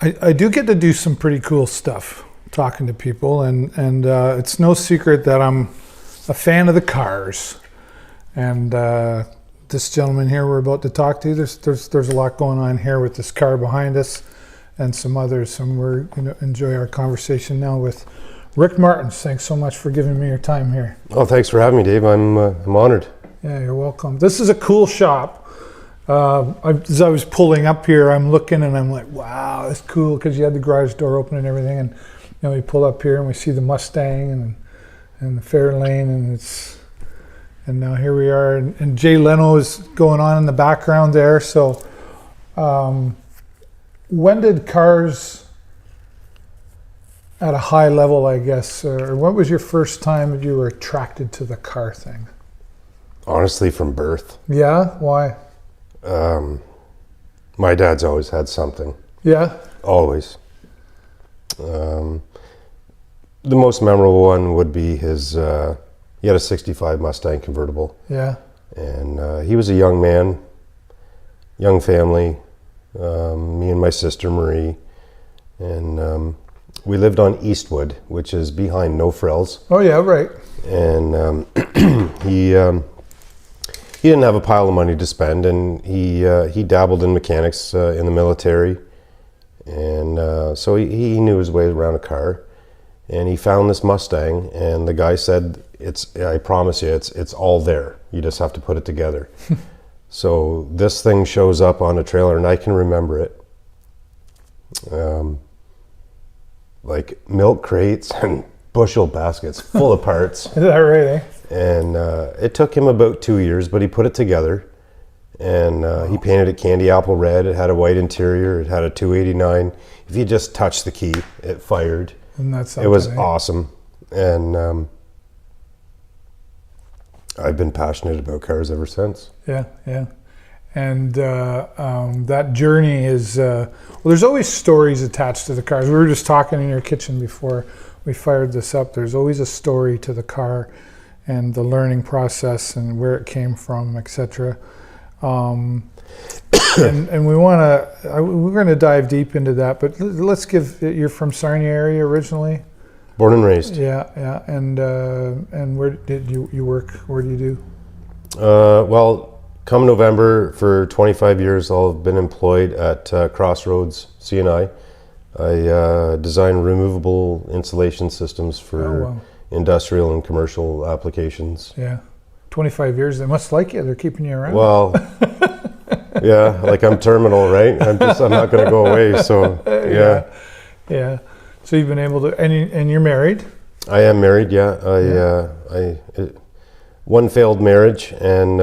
I do get to do some pretty cool stuff talking to people, and it's no secret that I'm a fan of the cars. And this gentleman here we're about to talk to, there's a lot going on here with this car behind us and some others, and we're going to enjoy our conversation now with Rick Martens. Thanks so much for giving me your time here. Oh, thanks for having me, Dave. I'm honored. Yeah, you're welcome. This is a cool shop. As I was pulling up here, I'm looking and I'm like, wow, that's cool, because you had the garage door open and everything, and we pull up here and we see the Mustang and the Fairlane, and now here we are, and Jay Leno is going on in the background there. So when did cars at a high level, I guess, or what was your first time that you were attracted to the car thing? Honestly, from birth. Yeah? Why? My dad's always had something. Yeah? Always. The most memorable one would be his, he had a 65 Mustang convertible. Yeah. And he was a young man, young family, me and my sister Marie. And we lived on Eastwood, which is behind No Frills. Oh yeah, right. And he didn't have a pile of money to spend, and he dabbled in mechanics in the military, and so he knew his way around a car, and he found this Mustang, and the guy said, I promise you, it's all there. You just have to put it together. So this thing shows up on a trailer, and I can remember it. Like milk crates and bushel baskets full of parts. Is that right, eh? And it took him about 2 years, but he put it together, and he painted it candy apple red. It had a white interior. It had a 289. If you just touched the key, it fired. And that's it was awesome. And I've been passionate about cars ever since. Yeah, yeah. And that journey is, well, there's always stories attached to the cars. We were just talking in your kitchen before we fired this up. There's always a story to the car and the learning process and where it came from, etc. And we're going to dive deep into that, but let's you're from Sarnia area originally? Born and raised. Yeah, yeah. And where did you work? Where do you do? Well, come November, for 25 years, I'll have been employed at Crossroads C&I. I design removable insulation systems for industrial and commercial applications. Yeah. 25 years, they must like you. They're keeping you around. Well, yeah, like I'm terminal, right? I'm not going to go away. So, yeah. Yeah. So you've been able to, and you're married? I am married, yeah. One failed marriage, and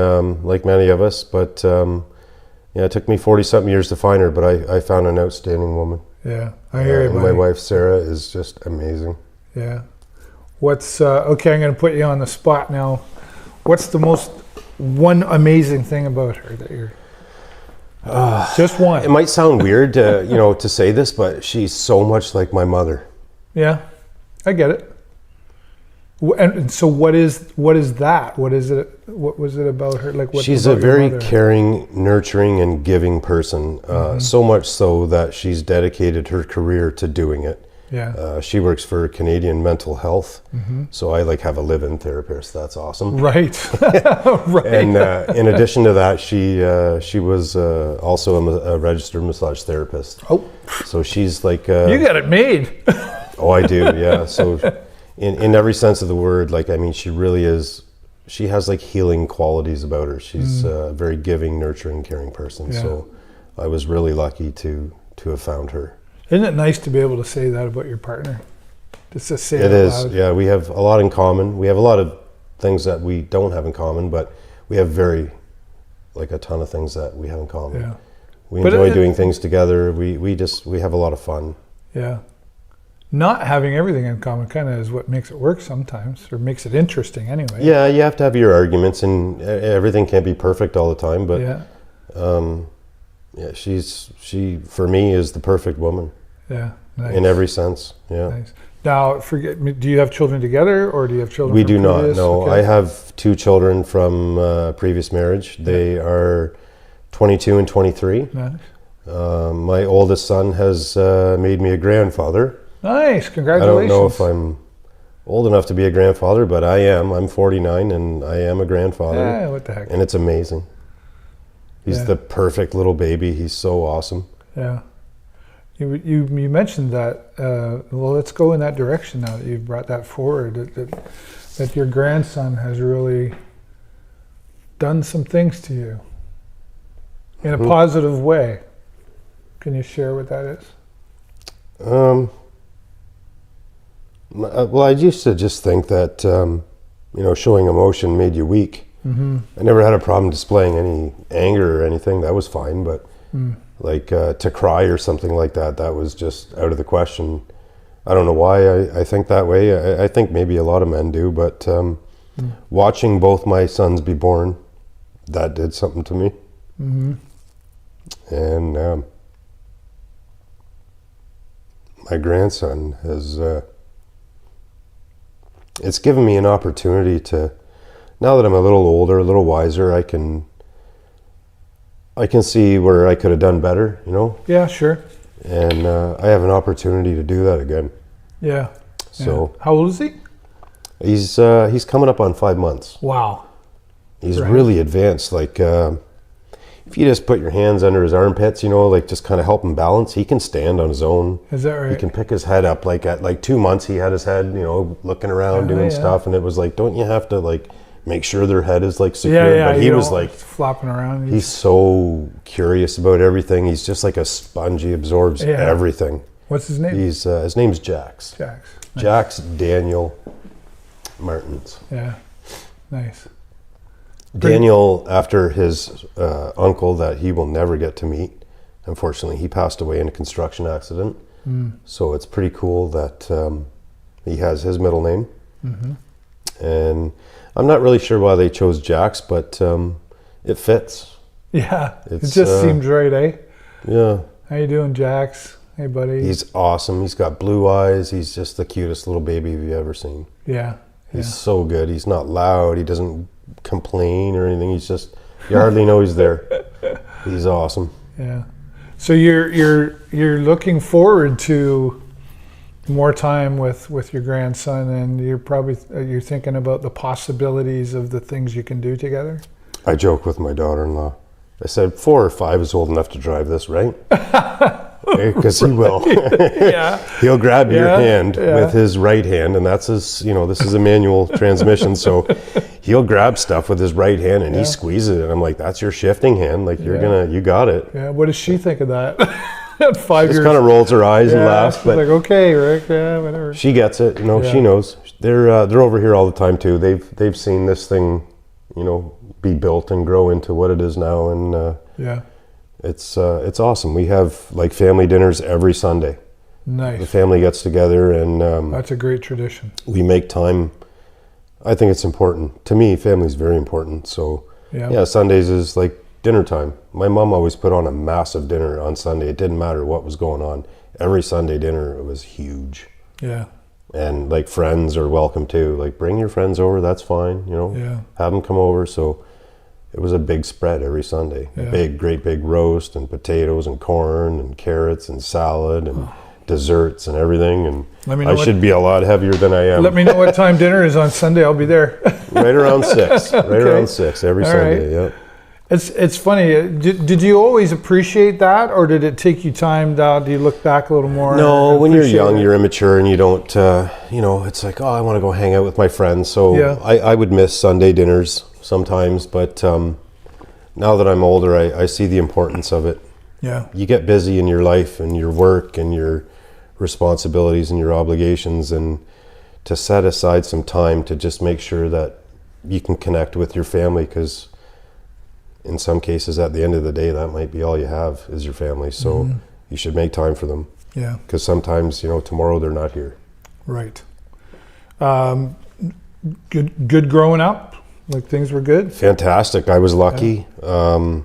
like many of us, but yeah, it took me 40-something years to find her, but I found an outstanding woman. Yeah, I hear you, buddy. My wife, Sarah, is just amazing. Yeah. What's, okay, I'm going to put you on the spot now. What's the one amazing thing about her that you're, just one? It might sound weird, to say this, but she's so much like my mother. Yeah, I get it. And so what is that? What is it? What was it about her? Like, she's a very caring, nurturing, and giving person. So much so that she's dedicated her career to doing it. Yeah. She works for Canadian Mental Health, so I have a live-in therapist. That's awesome. Right. Right. And in addition to that, she was also a registered massage therapist. Oh. So she's like. You got it made. Oh, I do. Yeah. So. In every sense of the word, she really is, she has healing qualities about her. She's a very giving, nurturing, caring person. Yeah. So I was really lucky to have found her. Isn't it nice to be able to say that about your partner? Just to say it is. Loud. Yeah, we have a lot in common. We have a lot of things that we don't have in common, but we have a ton of things that we have in common. Yeah. We enjoy doing things together. We have a lot of fun. Yeah. Not having everything in common kind of is what makes it work sometimes, or makes it interesting anyway. Yeah, you have to have your arguments, and everything can't be perfect all the time. But yeah, she for me is the perfect woman. Yeah, nice. In every sense. Yeah. Nice. Now, do you have children together, or do you have children? We do not. No, okay. I have 2 children from previous marriage. They are 22 and 23. Nice. My oldest son has made me a grandfather. Nice, I congratulations. don't know if I'm old enough to be a grandfather, but I am. I'm 49 and I am a grandfather. Yeah, what the heck. And it's amazing. He's the perfect little baby. He's so awesome. Yeah. You mentioned that. Well, let's go in that direction now that you've brought that forward. That your grandson has really done some things to you in a positive way. Can you share what that is? Well, I used to just think that, showing emotion made you weak. Mm-hmm. I never had a problem displaying any anger or anything. That was fine. But to cry or something like that, that was just out of the question. I don't know why I think that way. I think maybe a lot of men do. But watching both my sons be born, that did something to me. Mm-hmm. And my grandson has... it's given me an opportunity to, now that I'm a little older, a little wiser, I can see where I could have done better, Yeah, sure. And I have an opportunity to do that again. Yeah. So how old is he? he's coming up on 5 months. Wow. He's really advanced. Like if you just put your hands under his armpits, just kind of help him balance, he can stand on his own. Is that right? He can pick his head up. Like at 2 months, he had his head, looking around doing stuff, and it was like, don't you have to make sure their head is secure? Yeah. But he was flopping around. He's so curious about everything. He's just like a sponge. He absorbs everything. What's his name? His name's Jax. Jax. Nice. Jax Daniel Martens. Yeah. Nice. Daniel, after his uncle that he will never get to meet, unfortunately, he passed away in a construction accident. So it's pretty cool that he has his middle name. Mm-hmm. And I'm not really sure why they chose Jax, but it fits. Yeah, it just seems right, eh? Yeah. How you doing, Jax? Hey, buddy. He's awesome. He's got blue eyes. He's just the cutest little baby you've ever seen. Yeah. He's so good. He's not loud. He doesn't complain or anything. He's just, you hardly know he's there. He's awesome. Yeah. So you're looking forward to more time with your grandson, and you're thinking about the possibilities of the things you can do together? I joke with my daughter-in-law. I said 4 or 5 is old enough to drive this, right? Because he will. Yeah. He'll grab your hand with his right hand, and that's his, this is a manual transmission, so he'll grab stuff with his right hand and he squeezes it. And I'm like, that's your shifting hand. Like, you got it. Yeah. What does she think of that? At 5 years. Just kind of rolls her eyes and laughs. She's but like, okay, Rick, whatever. She gets it. She knows. They're over here all the time too. They've seen this thing, be built and grow into what it is now, and it's awesome. We have family dinners every Sunday. Nice. The family gets together, and that's a great tradition. We make time. I think it's important. To me, family's very important. So Sundays is like dinner time. My mom always put on a massive dinner on Sunday. It didn't matter what was going on. Every Sunday dinner, it was huge. Yeah. And friends are welcome too. Bring your friends over, that's fine, have them come over. So it was a big spread every Sunday. A great big roast and potatoes and corn and carrots and salad and desserts and everything. And I should be a lot heavier than I am. Let me know what time dinner is on Sunday. I'll be there. Right around 6. Around 6 every Sunday. Yep. It's funny. Did you always appreciate that, or did it take you time? Do you look back a little more? No, when you're young, you're immature, and you don't. It's like, I want to go hang out with my friends. So I would miss Sunday dinners sometimes, but now that I'm older, I see the importance of it. Yeah. You get busy in your life and your work and your responsibilities and your obligations, and to set aside some time to just make sure that you can connect with your family, because in some cases, at the end of the day, that might be all you have is your family. So you should make time for them. Yeah. Because sometimes, tomorrow they're not here. Right. Good growing up? Things were good? Fantastic. I was lucky. I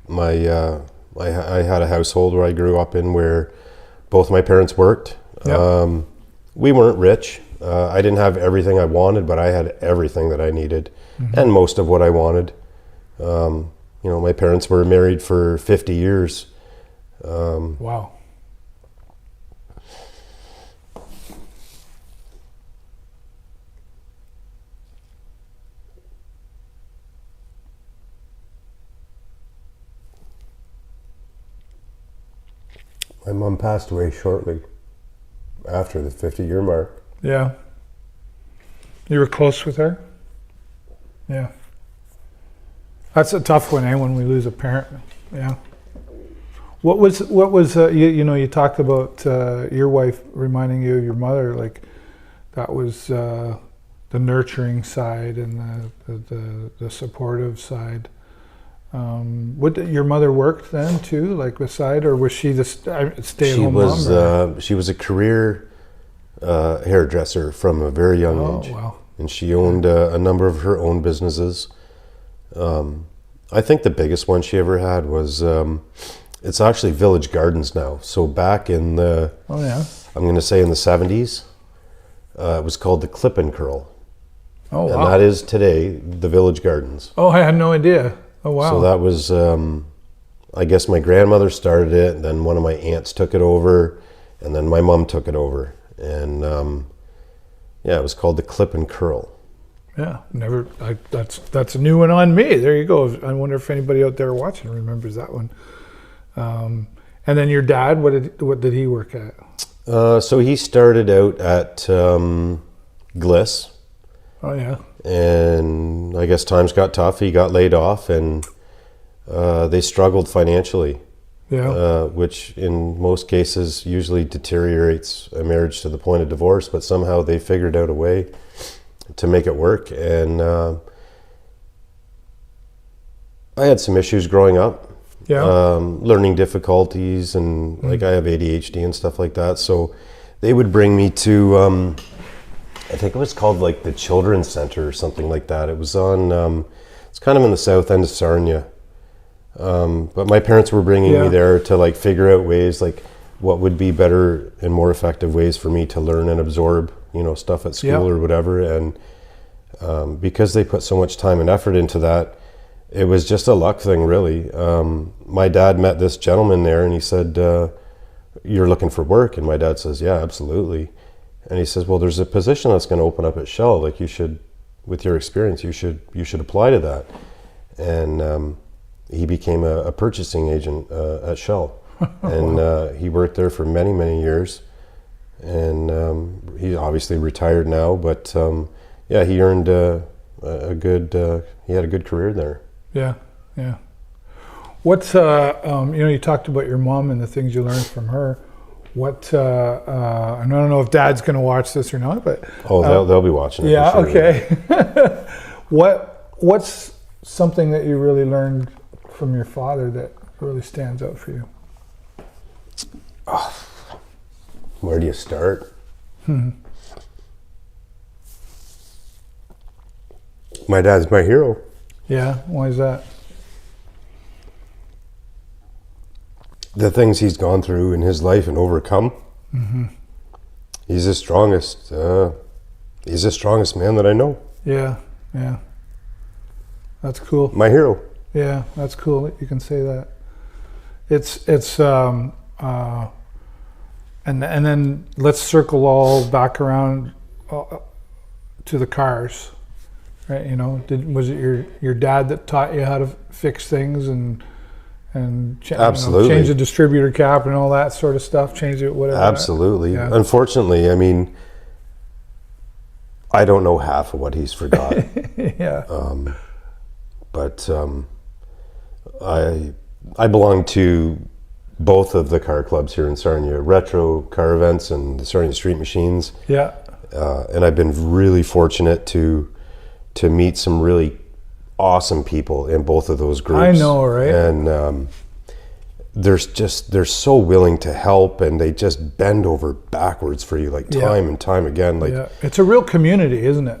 had a household where I grew up in where both my parents worked. Yep. We weren't rich. I didn't have everything I wanted, but I had everything that I needed and most of what I wanted. My parents were married for 50 years, Wow. My mom passed away shortly after the 50-year mark. Yeah. You were close with her? Yeah. That's a tough one, eh, when we lose a parent. Yeah. What was you talked about your wife reminding you of your mother, like that was the nurturing side and the supportive side. Your mother worked then too, like beside, or was she the stay-at-home mom? She was a career hairdresser from a very young age. Wow. And she owned a number of her own businesses. I think the biggest one she ever had was, it's actually Village Gardens now. So back in I'm going to say in the 70s, it was called the Clip and Curl. Oh, wow. And that is today the Village Gardens. Oh, I had no idea. Oh, wow. So that was, I guess my grandmother started it, and then one of my aunts took it over, and then my mom took it over. And it was called the Clip and Curl. Yeah, that's a new one on me. There you go. I wonder if anybody out there watching remembers that one. And then your dad, what did he work at? So he started out at Gliss. Oh yeah. And I guess times got tough. He got laid off, and they struggled financially. Yeah. Which in most cases usually deteriorates a marriage to the point of divorce, but somehow they figured out a way to make it work. And I had some issues growing up. Yeah. Learning difficulties, and like I have ADHD and stuff like that. So they would bring me to, I think it was called like the Children's Center or something like that. It was on, it's kind of in the south end of Sarnia. But my parents were bringing me there to like figure out ways, like what would be better and more effective ways for me to learn and absorb, stuff at school or whatever. And because they put so much time and effort into that, it was just a luck thing, really. My dad met this gentleman there, and he said, "You're looking for work?" And my dad says, "Yeah, absolutely." And he says, "Well, there's a position that's going to open up at Shell. Like you should, with your experience, you should apply to that." And he became a purchasing agent at Shell, and he worked there for many, many years. And he's obviously retired now, but he earned he had a good career there. Yeah, yeah. What's you talked about your mom and the things you learned from her. What I don't know if Dad's going to watch this or not, but they'll be watching it. Yeah, for sure. Okay. What's something that you really learned from your father that really stands out for you? Where do you start? My dad's my hero. Yeah, why is that? The things he's gone through in his life and overcome. Mm-hmm. He's the strongest. He's the strongest man that I know. Yeah, yeah. That's cool. My hero. Yeah, that's cool that you can say that. It's and then let's circle all back around to the cars, right? Was it your dad that taught you how to fix things and absolutely change the distributor cap and all that sort of stuff, change it, whatever? Absolutely. Yeah. Unfortunately, I mean, I don't know half of what he's forgot. Yeah. But I belong to both of the car clubs here in Sarnia, Retro Car Events and the Sarnia Street Machines. Yeah. And I've been really fortunate to meet some really awesome people in both of those groups. I know, right? And they're so willing to help, and they just bend over backwards for you, like time and time again. Like it's a real community, isn't it?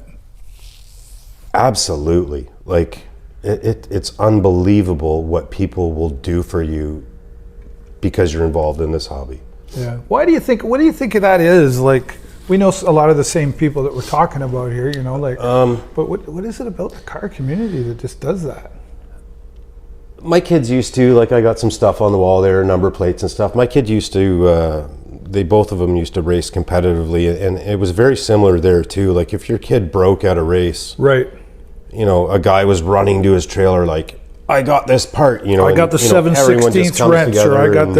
Absolutely. Like it's unbelievable what people will do for you because you're involved in this hobby. Yeah. What do you think that is? Like, we know a lot of the same people that we're talking about here, but what is it about the car community that just does that? my kids used to, like, I got some stuff on the wall there, number plates and stuff. My kids used to, both of them used to race competitively, and it was very similar there too. Like, if your kid broke at a race, right? You know, a guy was running to his trailer like, I got this part, you know. I got the 7/16 wrench, or I got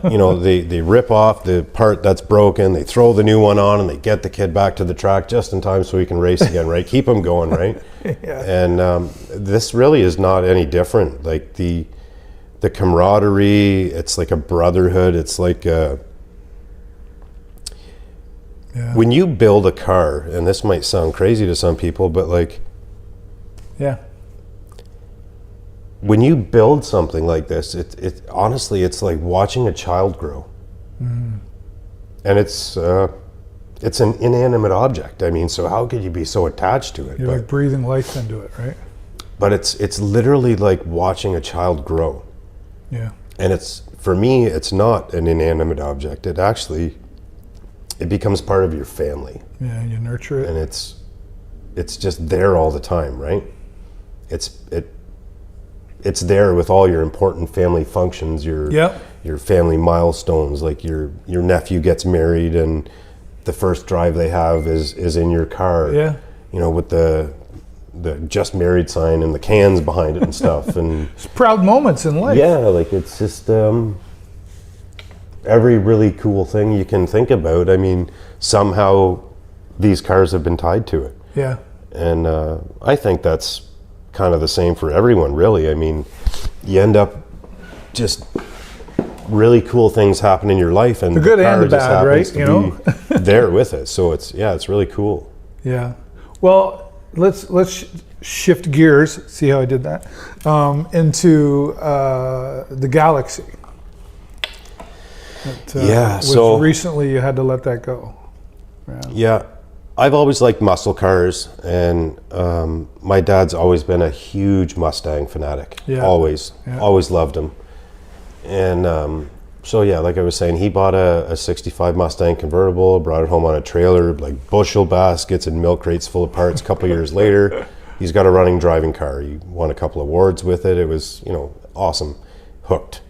you know, they rip off the part that's broken, they throw the new one on, and they get the kid back to the track just in time so he can race again, right? Keep him going, right? Yeah. And this really is not any different. Like, the camaraderie, it's like a brotherhood. It's like when you build a car, and this might sound crazy to some people, but like, when you build something like this, it honestly, it's like watching a child grow. And it's an inanimate object. I mean, so how could you be so attached to it? You're like breathing life into it, right? But it's literally like watching a child grow. Yeah. And it's, for me, it's not an inanimate object. It actually, it becomes part of your family. Yeah, you nurture it. And it's just there all the time, right? It's there with all your important family functions, your family milestones, like your nephew gets married and the first drive they have is in your car. Yeah. You know, with the just married sign and the cans behind it and stuff. And it's proud moments in life. Yeah, like, it's just every really cool thing you can think about. I mean, somehow these cars have been tied to it. Yeah. And I think that's kind of the same for everyone, really. I mean, you end up just really cool things happen in your life, and the good and the bad, right? You know, there with it. So it's really cool. Yeah. Well, let's shift gears. See how I did that? Into the Galaxy. So recently you had to let that go. Yeah. I've always liked muscle cars, and my dad's always been a huge Mustang fanatic. Yeah. Always loved them. And so yeah, like I was saying, he bought a 65 Mustang convertible, brought it home on a trailer, like bushel baskets and milk crates full of parts. A couple years later, he's got a running driving car. He won a couple awards with it. It was, you know, awesome. Hooked.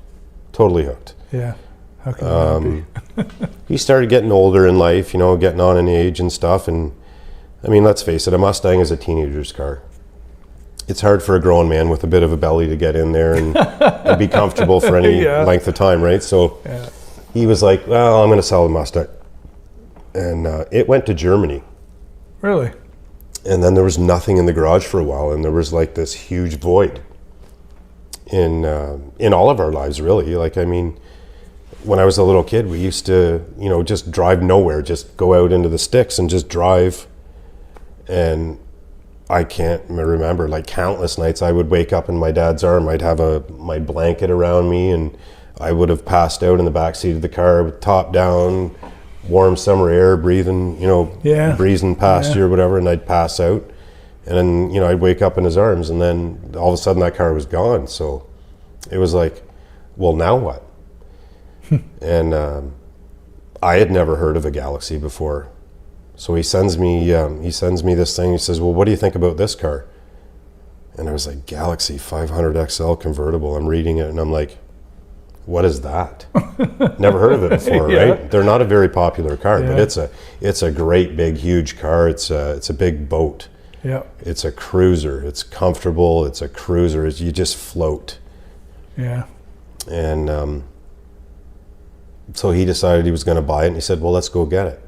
Totally hooked. Yeah. How can he started getting older in life, you know, getting on in age and stuff. And I mean, let's face it, a Mustang is a teenager's car. It's hard for a grown man with a bit of a belly to get in there and be comfortable for any length of time, right? So he was like, well, I'm going to sell the Mustang. And it went to Germany. Really? And then there was nothing in the garage for a while, and there was like this huge void in all of our lives, really. Like, I mean, when I was a little kid, we used to, you know, just drive nowhere, just go out into the sticks and just drive. And I can't remember, like, countless nights I would wake up in my dad's arm. I'd have my blanket around me, and I would have passed out in the back seat of the car with top down, warm summer air, breathing, you know, breezing past you or whatever, and I'd pass out. And then, you know, I'd wake up in his arms, and then all of a sudden that car was gone. So it was like, well, now what? And I had never heard of a Galaxy before. So he sends me this thing. He says, well, what do you think about this car? And I was like, Galaxy 500 XL convertible. I'm reading it and I'm like, what is that? Never heard of it before, right? They're not a very popular car, but it's a great big huge car. It's a big boat. Yeah. It's a cruiser. It's comfortable. It's a cruiser. You just float. Yeah. And so he decided he was going to buy it, and he said, well, let's go get it.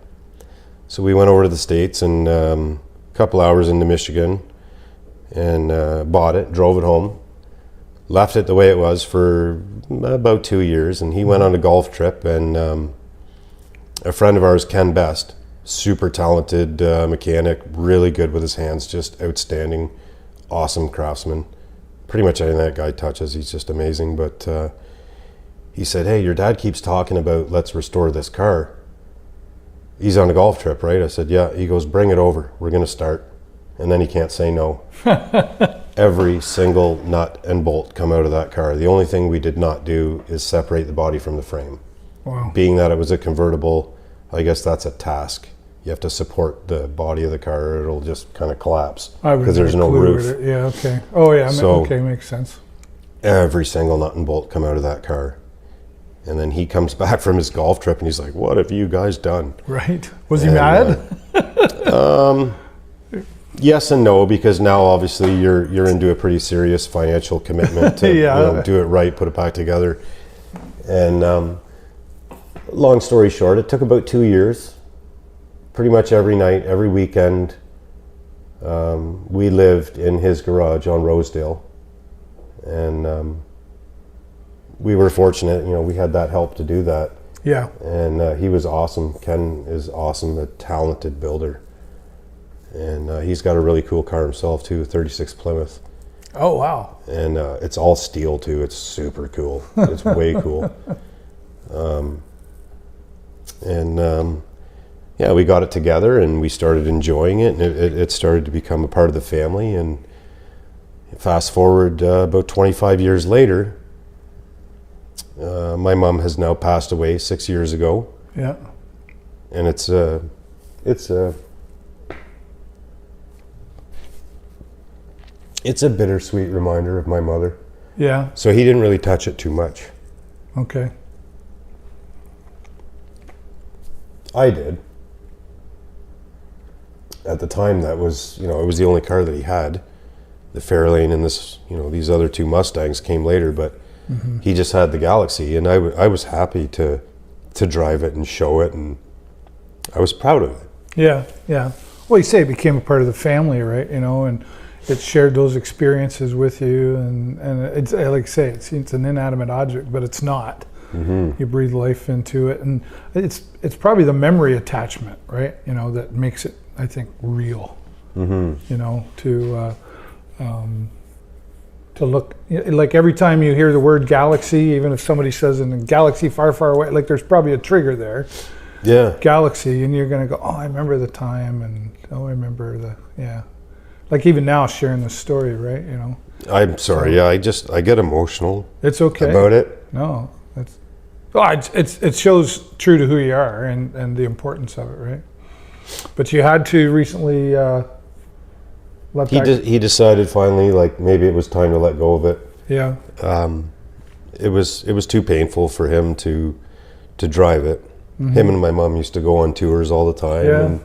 So we went over to the States, and a couple hours into Michigan, and bought it, drove it home, left it the way it was for about 2 years, and he went on a golf trip, and a friend of ours, Ken Best, super talented mechanic, really good with his hands, just outstanding, awesome craftsman. Pretty much anything that guy touches, he's just amazing. But he said, hey, your dad keeps talking about let's restore this car. He's on a golf trip, right? I said, yeah. He goes, bring it over. We're going to start. And then he can't say no. Every single nut and bolt come out of that car. The only thing we did not do is separate the body from the frame. Wow. Being that it was a convertible, I guess that's a task. You have to support the body of the car, or it'll just kind of collapse because there's no roof. Yeah, okay. Oh, yeah. So, okay, makes sense. every single nut and bolt come out of that car. And then he comes back from his golf trip and he's like, "What have you guys done?" Right. Was he mad? Yes and no, because now obviously you're into a pretty serious financial commitment to do it right, put it back together. And long story short, it took about 2 years. Pretty much every night, every weekend, we lived in his garage on Rosedale. And we were fortunate, we had that help to do that. Yeah. And he was awesome. Ken is awesome, a talented builder. And he's got a really cool car himself too, 36 Plymouth. Oh, wow. And it's all steel too. It's super cool. It's way cool. Yeah, we got it together and we started enjoying it, and it started to become a part of the family. And fast forward about 25 years later, my mom has now passed away 6 years ago. Yeah. And it's a bittersweet reminder of my mother. Yeah. So he didn't really touch it too much. Okay. I did. At the time, that was, it was the only car that he had. The Fairlane and this, these other two Mustangs came later, but he just had the Galaxy, and I was happy to drive it and show it, and I was proud of it. Yeah, yeah. Well, you say it became a part of the family, right? And it shared those experiences with you, and it's like I say, it's an inanimate object, but it's not. Mm-hmm. You breathe life into it, and it's probably the memory attachment, right? That makes it, I think, real. Mm-hmm. To look, like every time you hear the word Galaxy, even if somebody says in a galaxy far, far away, like there's probably a trigger there. Yeah. Galaxy, and you're gonna go, oh, I remember the time, and I remember like even now sharing the story, right? I'm sorry. Yeah, I get emotional. It's okay about it. No, it shows true to who you are and the importance of it, right? But you had to recently he decided finally, like maybe it was time to let go of it. Yeah. It was too painful for him to drive it. Mm-hmm. Him and my mom used to go on tours all the time, and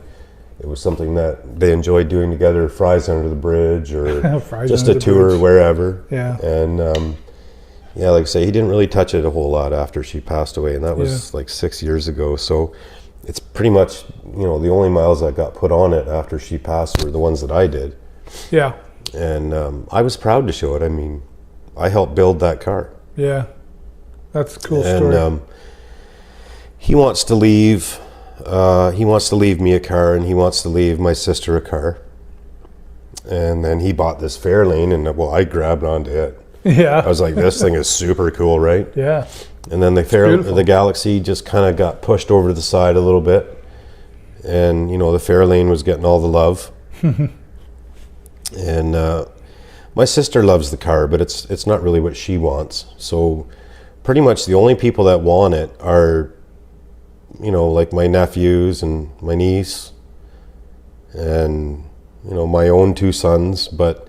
it was something that they enjoyed doing together, fries under the bridge or just a tour wherever. Yeah. And like I say, he didn't really touch it a whole lot after she passed away, and that was like 6 years ago. So it's pretty much, the only miles that got put on it after she passed were the ones that I did. Yeah. And I was proud to show it. I mean, I helped build that car. Yeah. That's a cool story. And he wants to leave me a car, and he wants to leave my sister a car. And then he bought this Fairlane, and I grabbed onto it. Yeah. I was like, this thing is super cool, right? Yeah. And then the Galaxy just kind of got pushed over to the side a little bit. And, the Fairlane was getting all the love. And my sister loves the car, but it's not really what she wants. So pretty much the only people that want it are, like my nephews and my niece and, my own two sons, but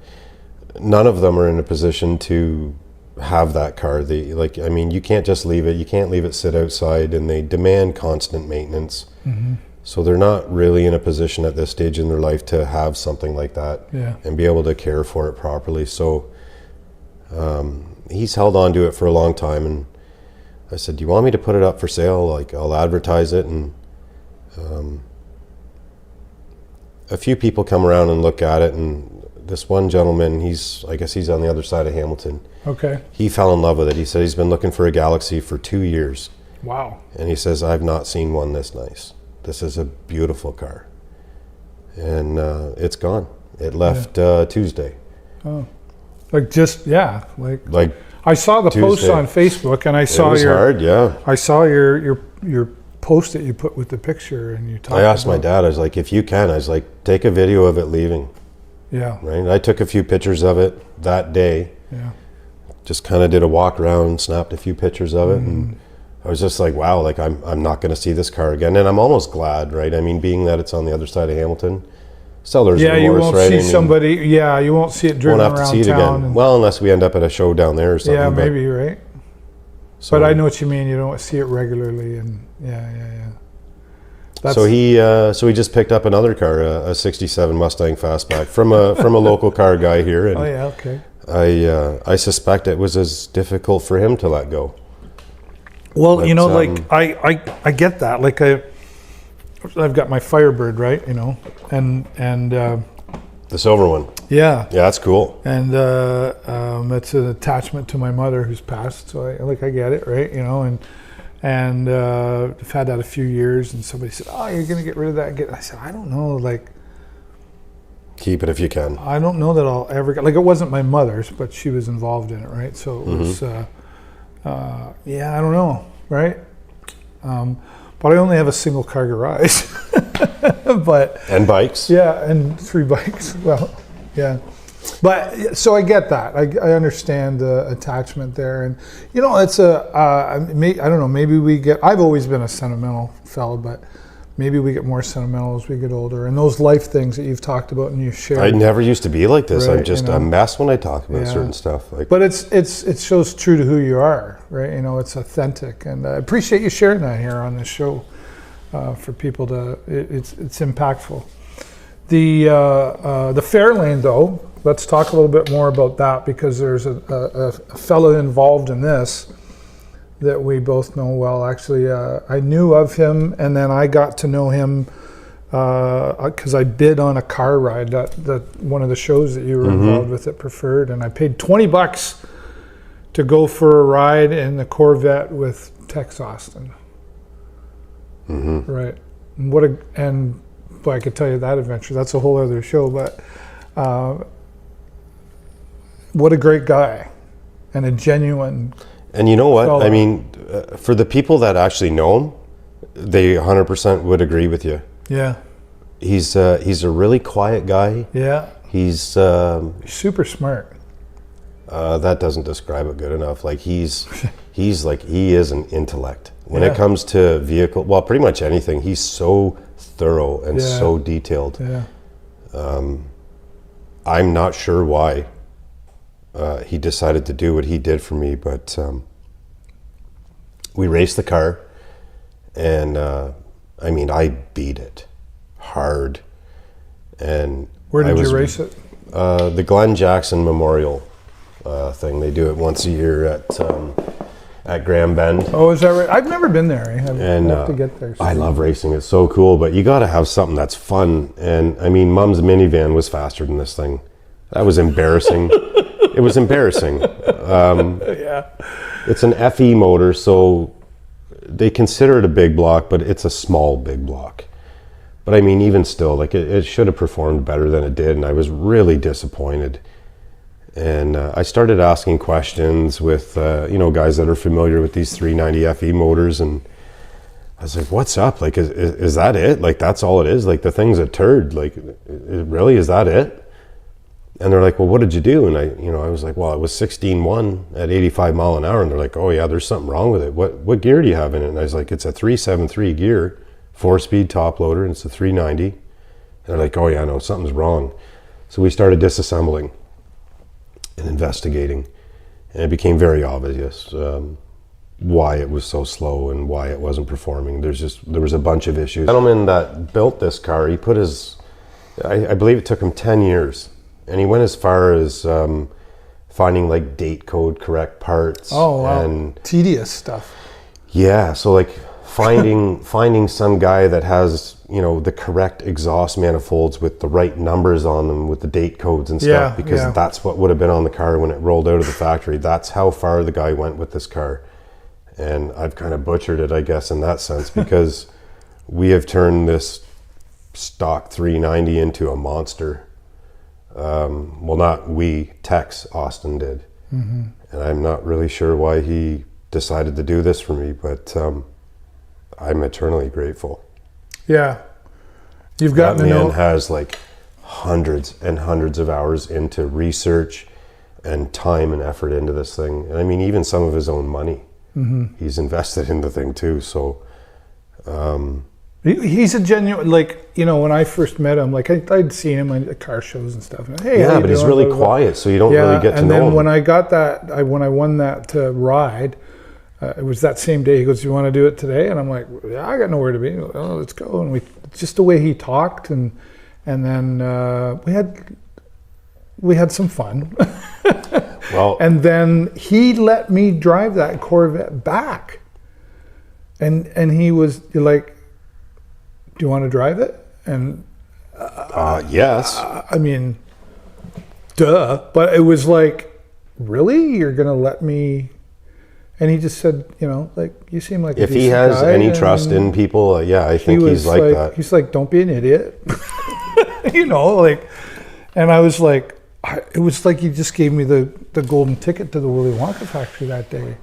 none of them are in a position to have that car. You can't just leave it. You can't leave it sit outside, and they demand constant maintenance. Mm-hmm. So they're not really in a position at this stage in their life to have something like that and be able to care for it properly. So he's held on to it for a long time, and I said, do you want me to put it up for sale? Like, I'll advertise it, and a few people come around and look at it, and this one gentleman, I guess he's on the other side of Hamilton. Okay. He fell in love with it. He said he's been looking for a Galaxy for 2 years. Wow. And he says, I've not seen one this nice. This is a beautiful car. And it's gone. It left Tuesday. Oh. Like I saw the Tuesday. posts on Facebook, and I saw I saw your post that you put with the picture, and you talked. I asked my dad, I was like, if you can, I was like, take a video of it leaving. Yeah. Right. I took a few pictures of it that day. Yeah. Just kind of did a walk around, snapped a few pictures of it, and I was just like, wow, like I'm not going to see this car again. And I'm almost glad, right? I mean, being that it's on the other side of Hamilton, seller's Yeah, you remorse, won't right? I see mean, somebody. Yeah, you won't see it driven won't have to around see it town. again. And, Well, unless we end up at a show down there or something. yeah, but- maybe, right. So, But I know what you mean. You don't see it regularly, and yeah. That's, so he just picked up another car, a '67 Mustang Fastback from a local car guy here, and oh yeah, okay. I suspect it was as difficult for him to let go. Well, But, you know, like I get that. Like I've got my Firebird, right? You know, and The silver one, yeah, yeah, that's cool. and it's an attachment to my mother who's passed. So I get it, right? You know, and I've had that a few years, and somebody said, "Oh, you're gonna get rid of that?" I said, "I don't know. Like, Keep it if you can. I don't know that I'll ever get." Like, it wasn't my mother's, but she was involved in it, right? So it was, yeah, I don't know, right? But I only have a single car garage, but And bikes. yeah, and 3 bikes. Well, yeah. But so I get that. I understand the attachment there, and you know, it's I don't know. Maybe we get. I've always been a sentimental fellow, but maybe we get more sentimental as we get older. And those life things that you've talked about and you shared. I never used to be like this. Right, I'm just you know. a mess when I talk about Yeah. certain stuff. Like, But it shows true to who you are, right? You know, it's authentic, and I appreciate you sharing that here on this show for people to. It's impactful. The Fairlane, though. Let's talk a little bit more about that, because there's a fellow involved in this that we both know well. Actually, I knew of him, and then I got to know him because I bid on a car ride that one of the shows that you were involved with at Preferred, and I paid $20 to go for a ride in the Corvette with Tex Austin. Right. And boy, I could tell you that adventure. That's a whole other show, but what a great guy, and a genuine. and you know what? Fellow. I mean, for the people that actually know him, they 100% would agree with you. Yeah. He's a really quiet guy. Yeah. He's Super smart. that doesn't describe it good enough. Like he is an intellect when Yeah. it comes to vehicle. Well, pretty much anything. He's so thorough and Yeah. so detailed. Yeah. I'm not sure why he decided to do what he did for me, but we raced the car, and I mean, I beat it hard. And Where I did was, you race it? The Glenn Jackson Memorial thing. They do it once a year at Graham Bend. Oh, is that right? I've never been there. I have, And have to get there. I love racing. It's so cool, but you got to have something that's fun. And I mean, Mom's minivan was faster than this thing. That was embarrassing. It was embarrassing. Yeah. It's an FE motor, so they consider it a big block, but it's a small big block. But I mean, even still, like it should have performed better than it did, and I was really disappointed. And I started asking questions with guys that are familiar with these 390 FE motors, and I was like, "What's up? Like, is that it? Like, that's all it is? Like, the thing's a turd? Like, really, is that it?" And they're like, "Well, what did you do?" And I was like, "Well, it was 16.1 at 85 mile an hour." And they're like, "Oh yeah, there's something wrong with it. What gear do you have in it?" And I was like, "It's a 373 gear, 4-speed top loader, and it's a 390." And they're like, "Oh yeah, no, something's wrong." So we started disassembling and investigating, and it became very obvious why it was so slow and why it wasn't performing. There was a bunch of issues. The gentleman that built this car, he put I believe it took him 10 years, and he went as far as finding like date code correct parts. Oh, wow. And Tedious stuff. yeah, so like finding some guy that has the correct exhaust manifolds with the right numbers on them with the date codes and stuff, because that's what would have been on the car when it rolled out of the factory. That's how far the guy went with this car, and I've kind of butchered it, I guess, in that sense, because we have turned this stock 390 into a monster. Well, not we, Tex Austin did, and I'm not really sure why he decided to do this for me, but I'm eternally grateful. Yeah. You've gotten That to man know. has like hundreds and hundreds of hours into research and time and effort into this thing. And I mean, even some of his own money, he's invested in the thing too. So He's a genuine, like, you know, when I first met him, like I'd seen him at car shows and stuff. And, hey, Yeah, but he's really quiet, so you don't really get to know him. And then when I got that, when I won that ride, it was that same day. He goes, "You want to do it today?" And I'm like, "Yeah, I got nowhere to be." Goes, "Oh, let's go." And just the way he talked, and then we had some fun. Well, and then he let me drive that Corvette back, and he was like, "Do you want to drive it?" And yes. I mean, duh. But it was like, really? You're going to let me? And he just said, you know, like, you seem like if a decent he has guy. any trust in people, I think he's like that. He's like, don't be an idiot. You know, like, and I was like, it was like he just gave me the golden ticket to the Willy Wonka factory that day.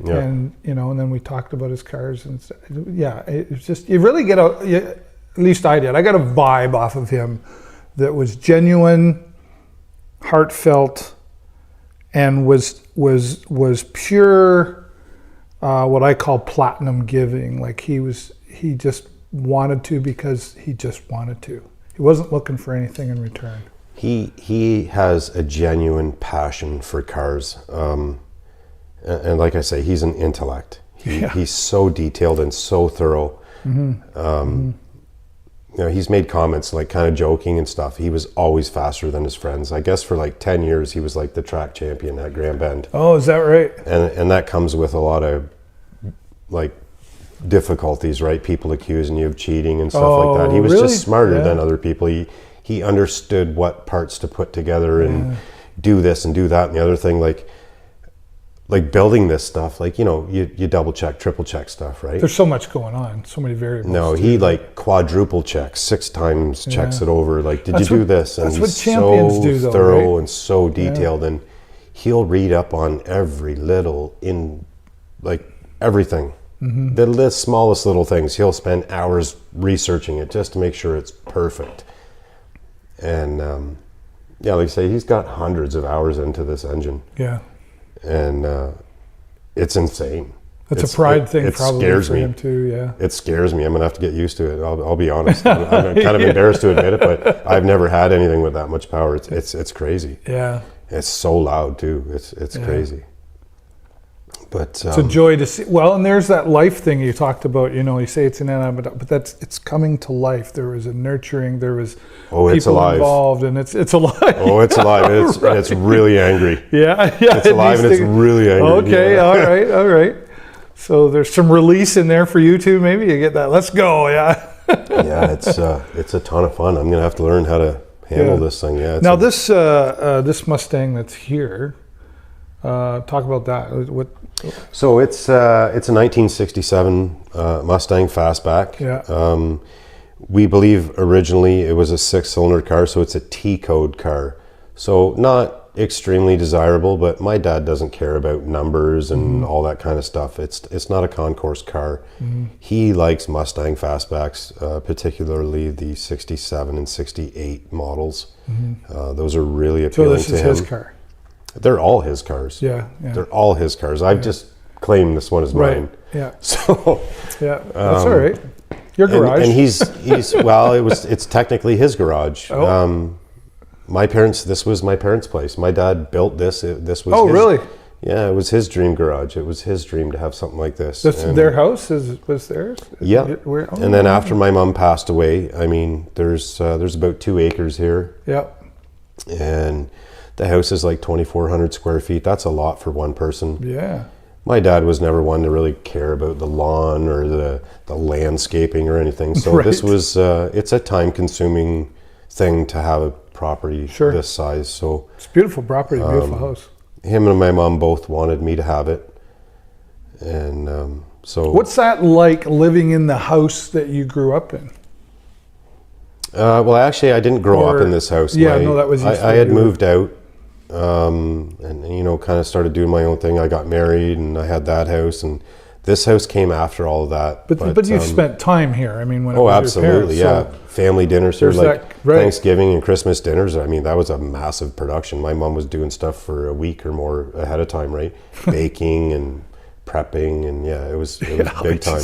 Yeah. And, you know, and then we talked about his cars and stuff. Yeah, it was just, you really get at least I did. I got a vibe off of him that was genuine, heartfelt, and was pure, what I call platinum giving. Like he just wanted to because he just wanted to. He wasn't looking for anything in return. He has a genuine passion for cars. And like I say, he's an intellect. He's so detailed and so thorough. You know, he's made comments like kind of joking and stuff. He was always faster than his friends. I guess for like 10 years, he was like the track champion at Grand Bend. Oh, is that right? And that comes with a lot of like difficulties, right? People accusing you of cheating and stuff like that. He was really? just smarter than other people. He understood what parts to put together and do this and do that and the other thing. Like building this stuff, like, you know, you double check, triple check stuff, right? There's so much going on, so many variables. No, he like quadruple checks, 6 times checks it over. Like, did you do this? And that's what he's champions so do, though, thorough right? and so detailed, and he'll read up on every little like everything. The smallest little things. He'll spend hours researching it just to make sure it's perfect. And like I say, he's got hundreds of hours into this engine. Yeah. And it's insane. That's a pride thing, it probably scares for me. him too. Yeah. It scares me. I'm gonna have to get used to it. I'll be honest. I'm kind of embarrassed to admit it, but I've never had anything with that much power. It's crazy. Yeah. It's so loud too. It's crazy. But it's a joy to see. Well, and there's that life thing you talked about. You know, you say it's inanimate, but it's coming to life. There was a nurturing. There was people involved, and it's alive. Oh, it's alive. And it's really angry. Yeah. It's alive and it's really angry. Okay. Yeah. All right. So there's some release in there for you too. Maybe you get that. Let's go. Yeah. Yeah. It's a ton of fun. I'm gonna have to learn how to handle this thing. Yeah. Now this Mustang that's here. Talk about that. What? So it's a 1967 Mustang Fastback. Yeah. We believe originally it was a 6-cylinder car, so it's a T-code car. So not extremely desirable, but my dad doesn't care about numbers and all that kind of stuff. It's not a concourse car. He likes Mustang Fastbacks, particularly the 67 and 68 models. Those are really appealing to him. So this is his car. They're all his cars. Yeah. They're all his cars. I've just claimed this one is mine. Yeah. So yeah, that's all right. Your garage. And he's well, it's technically his garage. Oh. This was my parents' place. My dad built this. This was really? Yeah, it was his dream garage. It was his dream to have something like this. Their house was theirs? Yeah. And then after my mom passed away, I mean, there's about 2 acres here. Yeah. And the house is like 2,400 square feet. That's a lot for one person. Yeah. My dad was never one to really care about the lawn or the landscaping or anything. So this was, it's a time-consuming thing to have a property this size. So it's beautiful property, beautiful house. Him and my mom both wanted me to have it. And so... What's that like, living in the house that you grew up in? Well, actually, I didn't grow up in this house. Yeah, that was... I had moved out. And you know, kind of started doing my own thing. I got married and I had that house, and this house came after all of that. But you spent time here. I mean, when it was absolutely, your parents, family dinners here, like right. Thanksgiving and Christmas dinners. I mean, that was a massive production. My mom was doing stuff for a week or more ahead of time, right? Baking and prepping, and it was big time.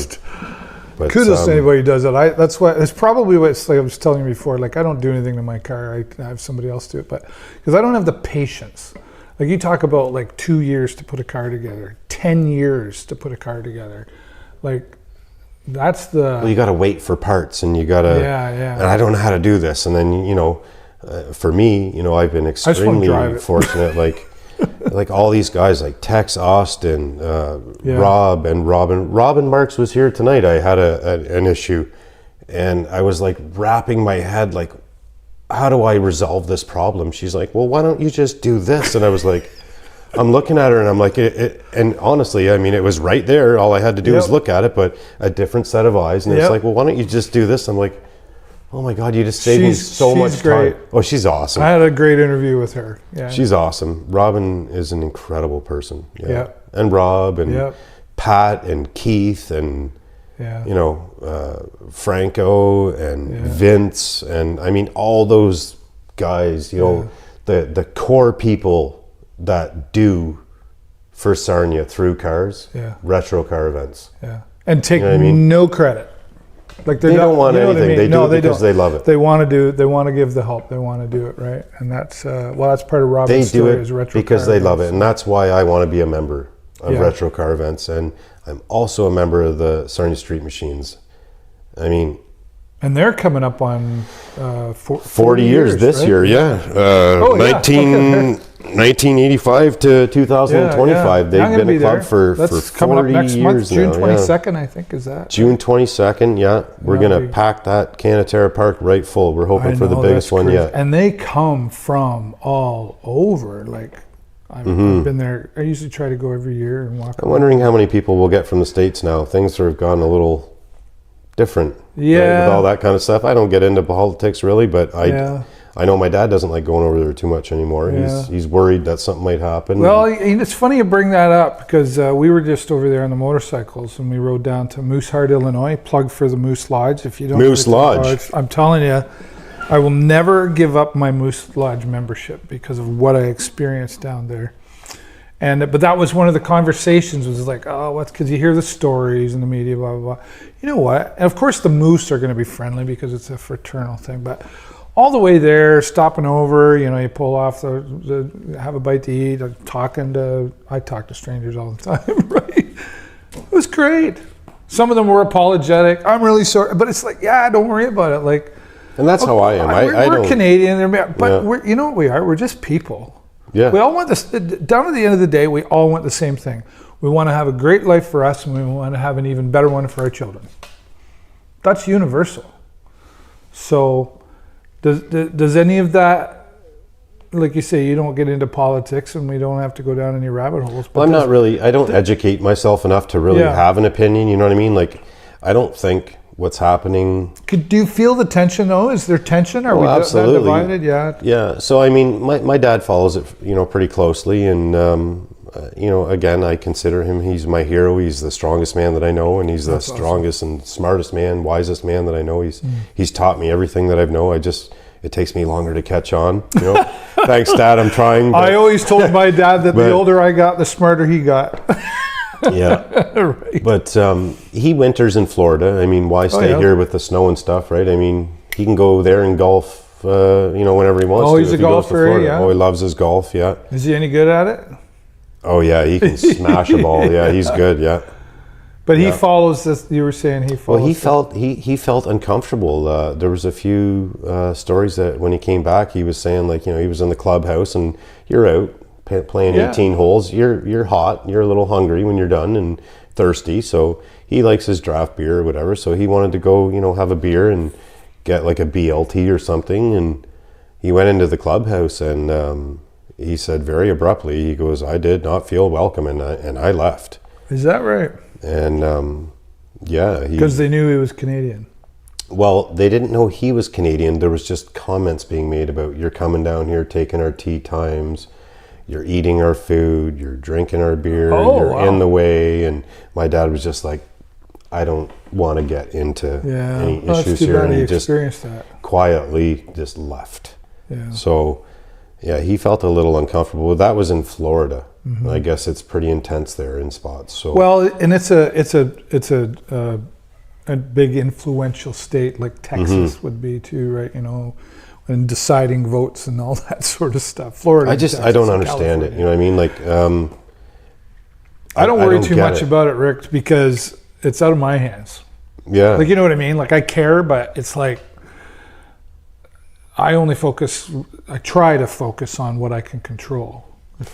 But kudos to anybody who does it. That's why it's probably what it's like I was telling you before. Like I don't do anything to my car. I have somebody else do it, but because I don't have the patience. Like you talk about like 2 years to put a car together, 10 years to put a car together. Like that's the. Well, you got to wait for parts, and you got to. Yeah. And I don't know how to do this, and then for me, I've been extremely fortunate. Like all these guys, like Tex Austin, Rob and Robin. Robin Marks was here tonight. I had an issue, and I was like wrapping my head, like, how do I resolve this problem? She's like, well, why don't you just do this? And I was like, I'm looking at her, and I'm like, and honestly, I mean, it was right there. All I had to do was look at it, but a different set of eyes. And it's like, well, why don't you just do this? I'm like, oh my God, you just saved me so much time. Oh, she's awesome. I had a great interview with her. Yeah. She's awesome. Robin is an incredible person. Yeah. And Rob and Pat and Keith and, Franco and Vince. And I mean, all those guys, the core people that do for Sarnia through cars, retro car events. Yeah. And take no credit. Like they don't want anything. They do it because they love it. They want to give the help. They want to do it, right? And that's that's part of Robin's story is retro because car they events. love it, and that's why I want to be a member of retro car events, and I'm also a member of the Sarnia Street Machines. I mean, and they're coming up on 40 years this year, 1985 to 2025. They've been a club for 40 next years month, June now. 22nd, I think, is that? June 22nd, we're going to pack that Canatera Park right full. We're hoping for the biggest one yet. And they come from all over. Like, I've been there. I usually try to go every year and walk. I'm wondering how many people we'll get from the States now. Things have gone a little different with all that kind of stuff. I don't get into politics really, but I know my dad doesn't like going over there too much anymore. He's worried that something might happen. Well, it's funny you bring that up because we were just over there on the motorcycles and we rode down to Mooseheart, Illinois. Plug for the Moose Lodge. If you don't Moose Lodge. I'm telling you, I will never give up my Moose Lodge membership because of what I experienced down there. But that was one of the conversations was like, because you hear the stories in the media, blah, blah, blah. You know what? And of course the Moose are going to be friendly because it's a fraternal thing, but all the way there, stopping over, you pull off have a bite to eat. I talk to strangers all the time, right? It was great. Some of them were apologetic. I'm really sorry, but it's like, don't worry about it. Like, and that's how I am. We're Canadian, but we're, you know what we are? We're just people. Yeah. We all want this. Down at the end of the day, we all want the same thing. We want to have a great life for us, and we want to have an even better one for our children. That's universal. So. Does any of that, like you say, you don't get into politics and we don't have to go down any rabbit holes. But well, I don't educate myself enough to really have an opinion, you know what I mean? Like, I don't think what's happening. Do you feel the tension though? Is there tension? Are we absolutely divided? Yeah. So, I mean, my dad follows it, pretty closely and, again, I consider him, he's my hero. He's the strongest man that I know, and he's the strongest and smartest man, wisest man that I know. He's taught me everything that I know. It takes me longer to catch on. Thanks, Dad, I'm trying. But, I always told my dad that the older I got, the smarter he got. Right. But he winters in Florida. I mean, why stay here with the snow and stuff, right? I mean, he can go there and golf, whenever he wants to. He's a golfer, he loves his golf, Is he any good at it? Oh yeah, he can smash a ball. Yeah, he's good. Yeah, but he follows this. You were saying he follows. Well, he felt uncomfortable. There was a few stories that when he came back, he was saying like he was in the clubhouse and you're out playing 18 holes. You're hot. You're a little hungry when you're done and thirsty. So he likes his draft beer or whatever. So he wanted to go have a beer and get like a BLT or something. And he went into the clubhouse and. He said very abruptly, he goes, I did not feel welcome, and I left. Is that right? And because they knew he was Canadian. Well, they didn't know he was Canadian. There was just comments being made about, you're coming down here, taking our tea times, you're eating our food, you're drinking our beer, you're in the way. And my dad was just like, I don't want to get into any issues here. And he just quietly just left. Yeah. So... yeah, he felt a little uncomfortable. That was in Florida. Mm-hmm. I guess it's pretty intense there in spots. So well, and it's a a big influential state like Texas would be too, right? You know, and deciding votes and all that sort of stuff. Florida. I Texas, don't and understand it. California. You know what I mean? Like, I don't worry too get much it. about it, Rick, because it's out of my hands. Yeah. Like, you know what I mean? Like, I care, but it's like I try to focus on what I can control.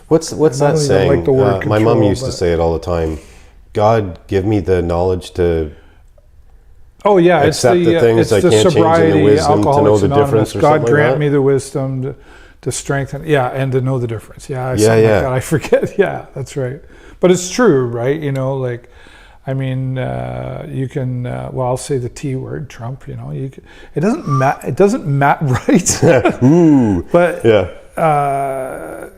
What's I that don't saying? like the word My mom control, used to but- say it all the time. God, give me the knowledge to Oh yeah, accept it's the things it's I the can't change and the sobriety, wisdom to know Alcoholics the Anonymous. difference or God something like grant that. me the wisdom to strengthen, and to know the difference. Yeah, Yeah, something yeah. like that. I forget. Yeah, that's right. But it's true, right? You know, like, I mean, you can. Well, I'll say the T word, Trump. You know, it doesn't matter. It doesn't matter, right? Ooh. But Yeah.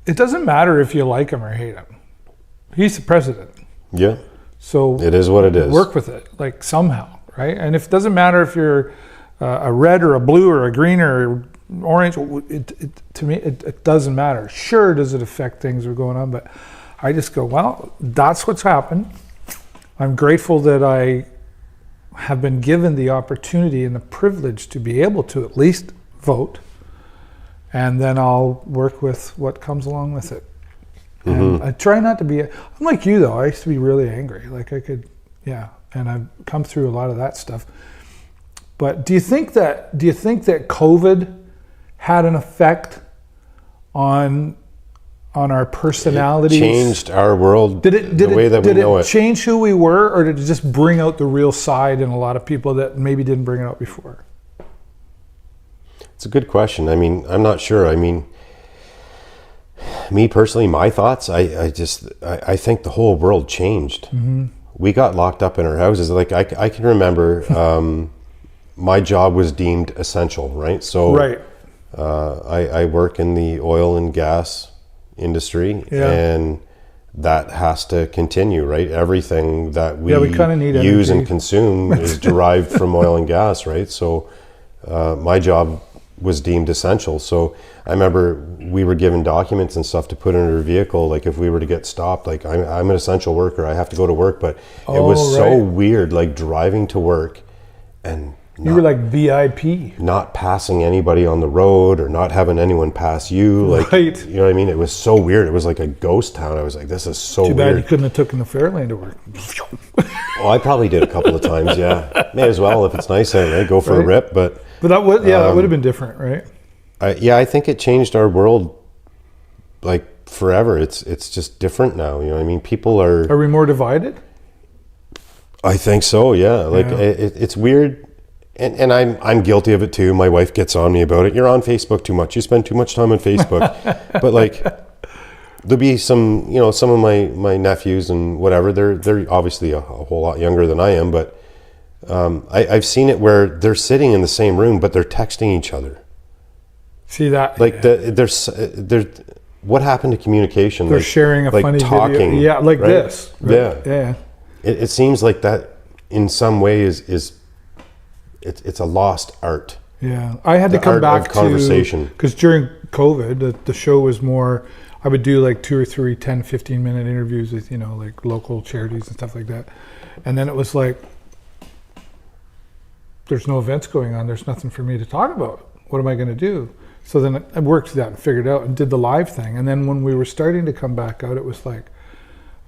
it doesn't matter if you like him or hate him. He's the president. Yeah. So It is what it is. work with it, like somehow, right? And if it doesn't matter if you're a red or a blue or a green or orange, to me, it doesn't matter. Sure, does it affect things that are going on, but I just go, well, that's what's happened. I'm grateful that I have been given the opportunity and the privilege to be able to at least vote, and then I'll work with what comes along with it. And I try not to be. I'm like you though. I used to be really angry. Like I could, yeah. And I've come through a lot of that stuff. But do you think that COVID had an effect on our personalities? It changed our world the way that we know it. Change who we were, or did it just bring out the real side in a lot of people that maybe didn't bring it out before? It's a good question. I mean, I'm not sure. I mean, me personally, my thoughts, I think the whole world changed. Mm-hmm. We got locked up in our houses. Like I can remember my job was deemed essential, right? So Right. I work in the oil and gas industry, Yeah. and that has to continue, right? Everything that we kinda need use energy. and consume is derived from oil and gas, right? So my job was deemed essential. So I remember we were given documents and stuff to put in our vehicle. Like if we were to get stopped, like I'm an essential worker, I have to go to work. But it was so right. weird, like driving to work and You were like VIP. not passing anybody on the road or not having anyone pass you. Like, Right. you know what I mean? It was so weird. It was like a ghost town. I was like, this is so Too bad you weird. couldn't have taken the Fairlane to work. Oh, I probably did a couple of times. Yeah. May as well, if it's nice out, right? Go for a Right. rip. But But that would have been different, right? I think it changed our world like forever. It's just different now. You know what I mean? People Are we more divided? I think so. Yeah. Like Yeah. it's weird. And I'm guilty of it too. My wife gets on me about it. You're on Facebook too much. You spend too much time on Facebook. But like, there'll be some of my nephews and whatever. They're obviously a whole lot younger than I am. But I've seen it where they're sitting in the same room, but they're texting each other. See that? Like there's what happened to communication? They're like, sharing a like funny talking, video. Yeah, like right? this. Right? Yeah. Yeah. It seems like that in some way is it's a lost art. Yeah. I had to The come art back of conversation. because during COVID, the show was more, I would do like 2 or 3 10, 15-minute interviews with, like local charities and stuff like that. And then it was like, there's no events going on. There's nothing for me to talk about. What am I going to do? So then I worked that and figured it out and did the live thing. And then when we were starting to come back out, it was like,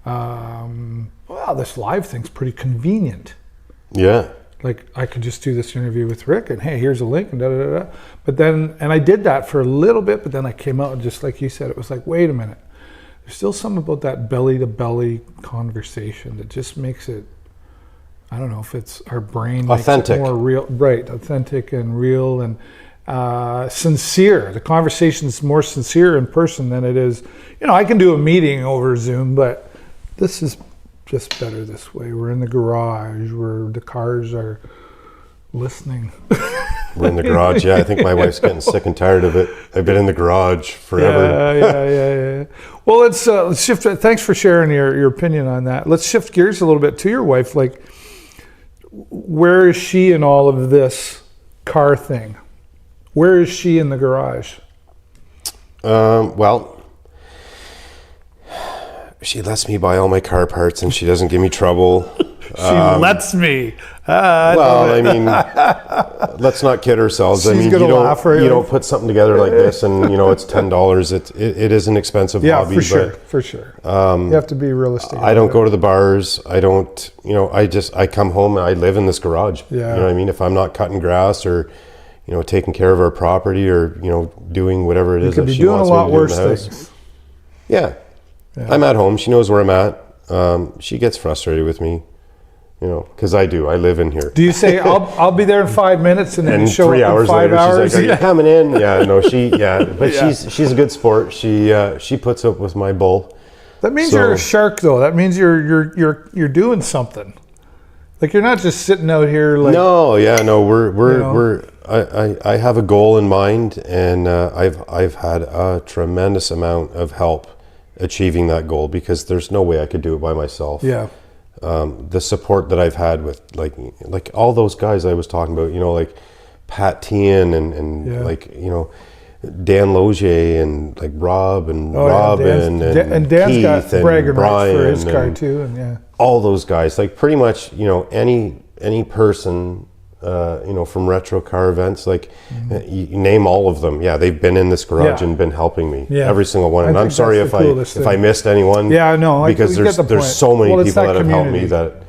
well, this live thing's pretty convenient. Yeah. Like I could just do this interview with Rick and hey, here's a link and da da da da. But then, and I did that for a little bit, but then I came out and just like you said, it was like, wait a minute. There's still something about that belly to belly conversation that just makes it, I don't know if it's our brain Authentic. makes it more real, right? Authentic and real and sincere. The conversation is more sincere in person than it is. I can do a meeting over Zoom, but this is just better this way. We're in the garage where the cars are listening. We're in the garage. Yeah, I think my wife's getting sick and tired of it. I've been in the garage forever. Yeah. Well, let's shift. Thanks for sharing your opinion on that. Let's shift gears a little bit to your wife. Like, where is she in all of this car thing? Where is she in the garage? Well, she lets me buy all my car parts and she doesn't give me trouble. She lets me. Well, I mean, let's not kid ourselves. I mean, you don't put something together like this, and it's $10. It is an expensive hobby. For sure. You have to be realistic. I don't go to the bars. I don't. I come home and I live in this garage. Yeah. You know what I mean? If I'm not cutting grass or taking care of our property or doing whatever it is that she wants me to do in the house. Yeah. I'm at home. She knows where I'm at. She gets frustrated with me. Because I do. I live in here. Do you say I'll be there in 5 minutes and then show 3 up hours in 5 later, hours? She's like, "Are you coming in?" Yeah, no, but she's a good sport. She puts up with my bull. That means you're a shark, though. That means you're doing something. Like you're not just sitting out here. Like I have a goal in mind, and I've had a tremendous amount of help achieving that goal because there's no way I could do it by myself. Yeah. The support that I've had with like all those guys I was talking about, like Pat Tian and like Dan Logier and like Rob and Robin and Dan's Keith got and bragging Brian rights for his car too, and all those guys, like pretty much any person from retro car events, like you name all of them. Yeah, they've been in this garage and been helping me. Yeah. Every single one. And I'm sorry if I missed anyone. Yeah, no, because there's so many people that have helped me that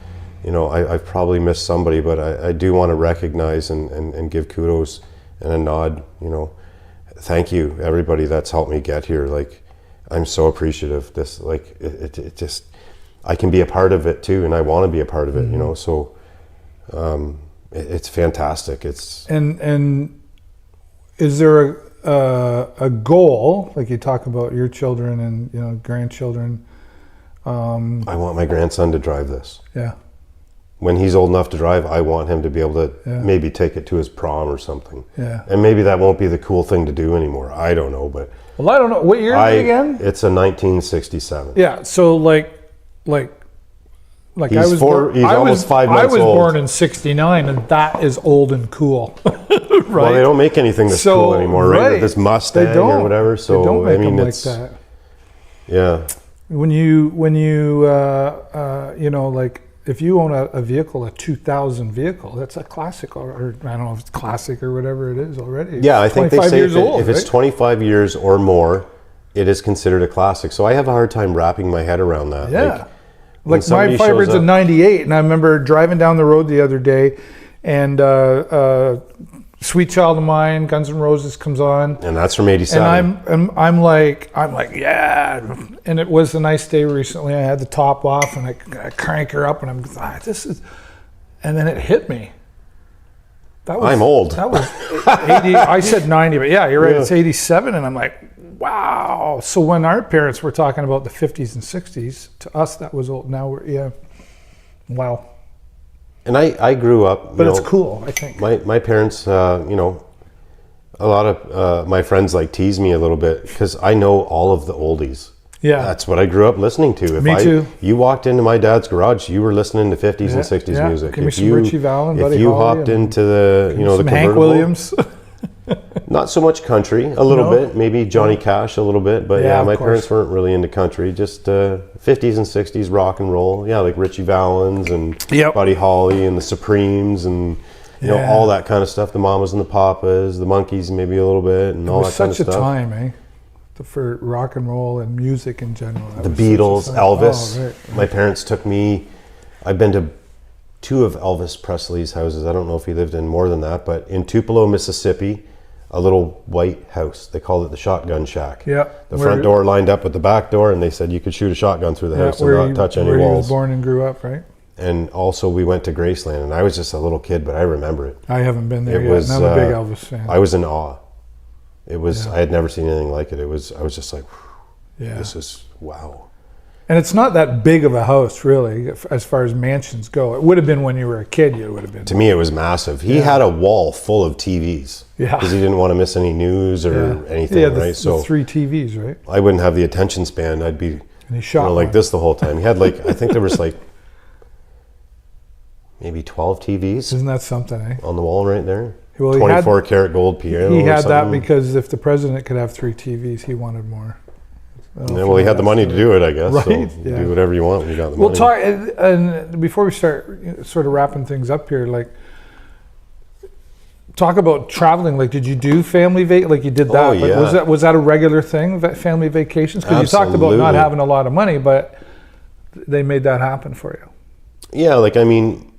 I've probably missed somebody, but I do want to recognize and give kudos and a nod. Thank you everybody that's helped me get here. Like I'm so appreciative. This it just I can be a part of it too, and I want to be a part of it. So. It's fantastic. And is there a goal, like you talk about your children and grandchildren? I want my grandson to drive this. Yeah. When he's old enough to drive, I want him to be able to maybe take it to his prom or something. Yeah. And maybe that won't be the cool thing to do anymore. I don't know, but. Well, I don't know. What year is it again? It's a 1967. Yeah. So like he's almost 5 months old. I was born in '69, and that is old and cool, right? Well, they don't make anything that's cool anymore, right? This Mustang or whatever. So they don't make them like it's that. Yeah. When you like if you own a vehicle, a 2000 vehicle, that's a classic, or I don't know if it's classic or whatever it is already. Yeah, I think they say if it's right? 25 years or more, it is considered a classic. So I have a hard time wrapping my head around that. Yeah. Like my Firebird's a 98, and I remember driving down the road the other day, and Sweet Child of Mine, Guns N' Roses comes on. And that's from 87. And I'm like, yeah. And it was a nice day recently. I had the top off, and I crank her up, and I'm this is, and then it hit me. I'm old. That was 80. I said 90, but yeah, you're right. It's 87, and I'm like, wow. So when our parents were talking about the 50s and 60s, to us that was old. Now wow. And I grew up. But it's cool, I think. My parents, a lot of my friends tease me a little bit because I know all of the oldies. Yeah. That's what I grew up listening to. Me too. You walked into my dad's garage, you were listening to 50s and 60s music. Give me some Richie Valens, Buddy If you Holly, hopped into the, the some convertible. Hank Williams. Not so much country, a little bit, maybe Johnny Cash a little bit, but my parents weren't really into country, just 50s and 60s rock and roll. Yeah, like Richie Valens and Buddy Holly and the Supremes and all that kind of stuff. The Mamas and the Papas, the Monkees maybe a little bit, and all that kind of stuff. It was such a time, eh? For rock and roll and music in general. The Beatles, Elvis. Oh, right. My parents took me. I've been to 2 of Elvis Presley's houses. I don't know if he lived in more than that, but in Tupelo, Mississippi, a little white house. They called it the shotgun shack. Yeah. The front door lined up with the back door, and they said you could shoot a shotgun through the house and not touch any walls. Where you was born and grew up, right? And also we went to Graceland, and I was just a little kid, but I remember it. I haven't been there yet. I'm a big Elvis fan. I was in awe. It was. I had never seen anything like it. I was just like, this is wow. And it's not that big of a house, really, as far as mansions go. It would have been when you were a kid. It would have been. To me, it was massive. He had a wall full of TVs. Yeah. Because he didn't want to miss any news or anything, right? So 3 TVs, right? I wouldn't have the attention span. I'd be and he shot like this the whole time. He had I think there was maybe 12 TVs. Isn't that something, eh? On the wall right there. Well, 24 karat gold piano. He had that because if the president could have 3 TVs, he wanted more. Yeah, well, he had the money to do it, I guess. Right, So yeah. do whatever you want when you got the We'll money. talk, and before we start sort of wrapping things up here, like, talk about traveling. Like, did you do family like you did that? Oh, yeah. But was that a regular thing, family vacations? Because you talked about not having a lot of money, but they made that happen for you. Yeah, like, I mean,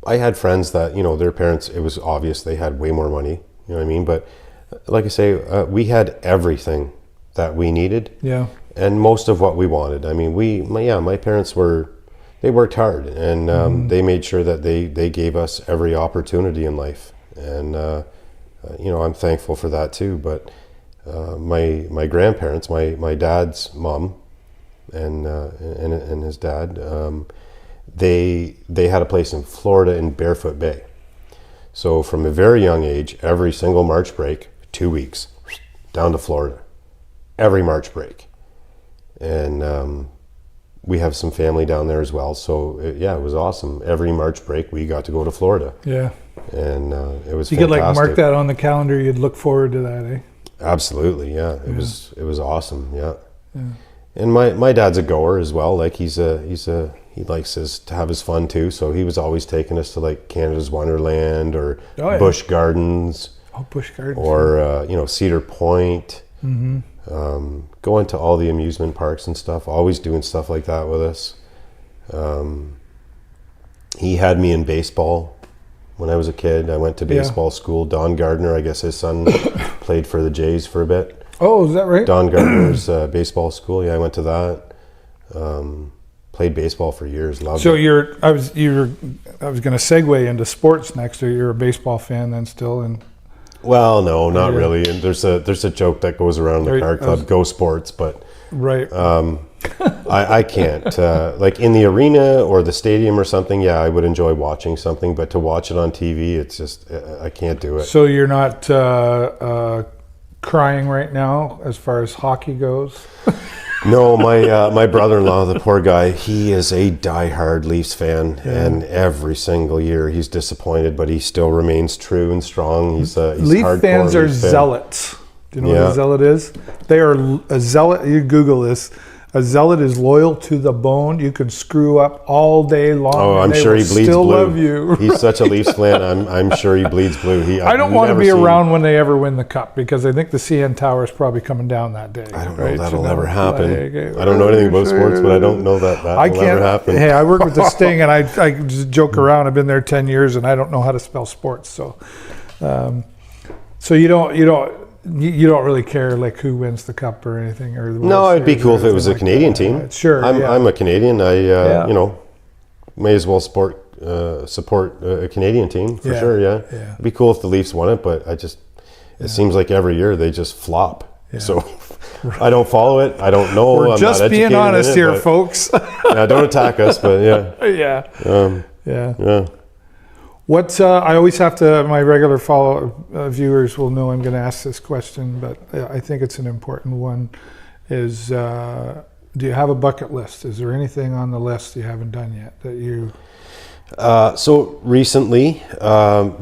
I had friends that, you know, their parents, it was obvious they had way more money, you know what I mean? But like I say, we had everything that we needed. Yeah. And most of what we wanted. I mean, my parents they worked hard, and they made sure that they gave us every opportunity in life. And, you know, I'm thankful for that too. But my grandparents, my dad's mom and his dad, they had a place in Florida in Barefoot Bay. So from a very young age, every single March break, 2 weeks, down to Florida. Every March break. And we have some family down there as well. So it was awesome. Every March break, we got to go to Florida. Yeah. And it was you fantastic. could like mark that on the calendar. You'd look forward to that, eh? Absolutely, yeah. It was awesome, yeah. And my dad's a goer as well. Like he likes to have his fun too. So he was always taking us to like Canada's Wonderland or Busch Gardens. Oh, Busch Gardens. Or you know, Cedar Point. Mm-hmm. Going to all the amusement parks and stuff. Always doing stuff like that with us. He had me in baseball when I was a kid. I went to baseball school. Don Gardner, I guess his son played for the Jays for a bit. Oh, is that right? Don Gardner's baseball school. Yeah, I went to that. Played baseball for years. Loved it. I was going to segue into sports next. So you're a baseball fan then still, and well, no, not really. And there's a joke that goes around the car club, Go Sports, but right. I can't. Like in the arena or the stadium or something, yeah, I would enjoy watching something, but to watch it on TV, it's just, I can't do it. So you're not crying right now as far as hockey goes? No, my brother-in-law, the poor guy, he is a diehard Leafs fan, and every single year he's disappointed, but he still remains true and strong. He's Leaf fans are zealots. Do you know what a zealot is? They are a zealot. You Google this. A zealot is loyal to the bone. You can screw up all day long. Oh, I'm sure he bleeds still blue. Love you. He's such a Leafs fan. I'm sure he bleeds blue. I don't want to be around when they ever win the cup, because I think the CN Tower is probably coming down that day. I don't know if that'll ever happen. I don't know anything about sports, but I don't know that will ever happen. Hey, I work with the Sting, and I just joke around. I've been there 10 years, and I don't know how to spell sports. So, so you don't really care like who wins the cup or anything, or no, it'd be cool if it was a Canadian team. Sure, I'm a Canadian. I you know, may as well support a Canadian team for sure. Yeah, it'd be cool if the Leafs won it, but it seems like every year they just flop. Yeah. So I don't follow it. I don't know. We're just being honest here, folks. Yeah, don't attack us, but yeah. Yeah. What I always have to, my regular viewers will know I'm going to ask this question, but I think it's an important one, is do you have a bucket list? Is there anything on the list you haven't done yet that you... So recently,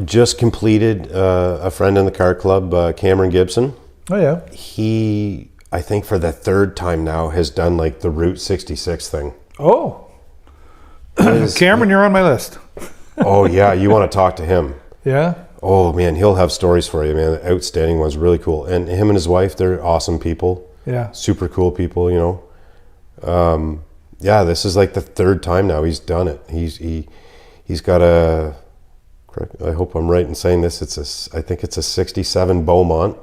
just completed a friend in the car club, Cameron Gibson. Oh yeah. He, I think for the third time now, has done like the Route 66 thing. Oh. Cameron, you're on my list. Oh yeah, you want to talk to him? Yeah. Oh man, he'll have stories for you, man. Outstanding ones, really cool. And him and his wife, they're awesome people. Yeah. Super cool people, you know. Yeah, this is like the third time now he's done it. He's got a. I hope I'm right in saying this. I think it's a '67 Beaumont.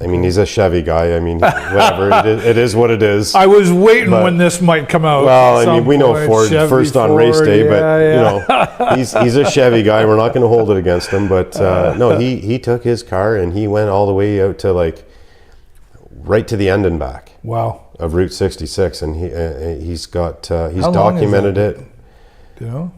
I mean, he's a Chevy guy. I mean, whatever. It is what it is. I was waiting when this might come out. Well, I mean, we know Ford Chevy first on Ford, race day, but you know, he's a Chevy guy. We're not going to hold it against him. But no, he took his car and he went all the way out to like right to the end and back. Wow. Of Route 66, and he's documented it. Do you know?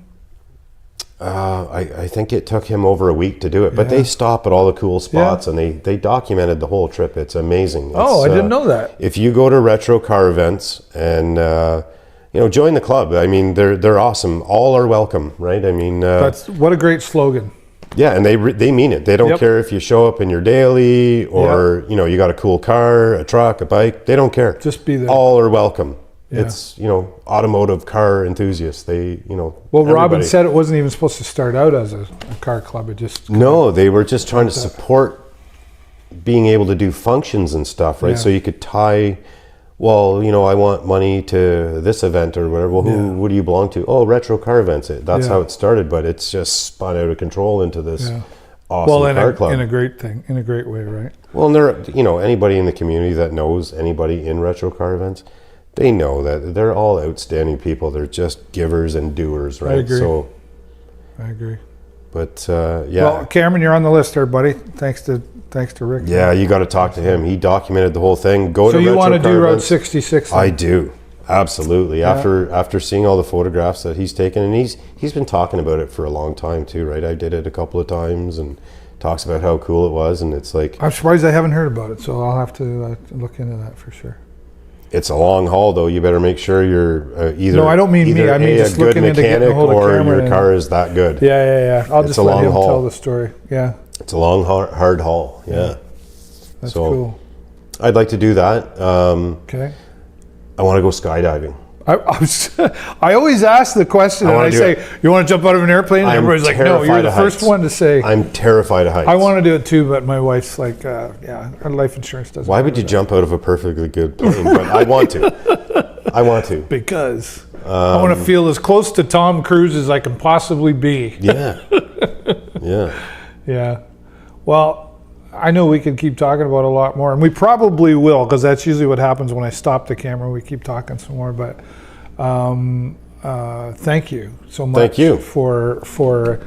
I think it took him over a week to do it, but they stop at all the cool spots and they documented the whole trip. It's amazing. I didn't know that. If you go to retro car events and you know, join the club. I mean, they're awesome. All are welcome, right? I mean, that's what a great slogan. Yeah, and they mean it. They don't Yep. care if you show up in your daily or you know you got a cool car, a truck, a bike. They don't care. Just be there. All are welcome. Yeah. It's automotive car enthusiasts. They Well, Robin everybody. said it wasn't even supposed to start out as a car club. It just No, they were just trying to support being able to do functions and stuff, right? Yeah. So you could tie. Well, I want money to this event or whatever. Well, who do you belong to? Oh, retro car events. That's how it started, but it's just spun out of control into this awesome car club. in a great way, right? Well, and there, anybody in the community that knows anybody in retro car events, they know that they're all outstanding people. They're just givers and doers, right? I agree. So, I agree. but Well, Cameron, you're on the list there, buddy. Thanks to Rick. Yeah, you got to talk to him. He documented the whole thing. Go So to you want to retro do car Route events. 66? Then? I do, absolutely. Yeah. After seeing all the photographs that he's taken, and he's been talking about it for a long time too, right? I did it a couple of times, and talks about how cool it was, and it's like I'm surprised I haven't heard about it, so I'll have to look into that for sure. it's a long haul, though. You better make sure you're either. No, I don't mean me. either I mean a just good looking into getting a mechanic hold of or Cameron. your car is that good. Yeah. I'll It's just a let long him haul. tell the story. Yeah, It's a long, hard haul. Yeah. that's So, cool. I'd like to do that. Okay. I want to go skydiving. I always ask the question, and I wanna do say, it. "You want to jump out of an airplane?" And I'm everybody's like, "No, you're terrified the of first heights. one to say." I'm terrified of heights. I want to do it too, but my wife's like, "Yeah, our life insurance doesn't." Why would cover you that." jump out of a perfectly good plane? But I want to. I want to. Because I want to feel as close to Tom Cruise as I can possibly be. Yeah. Yeah. Yeah. Well, I know we could keep talking about a lot more, and we probably will, because that's usually what happens when I stop the camera. We keep talking some more, but thank you so much. Thank you. for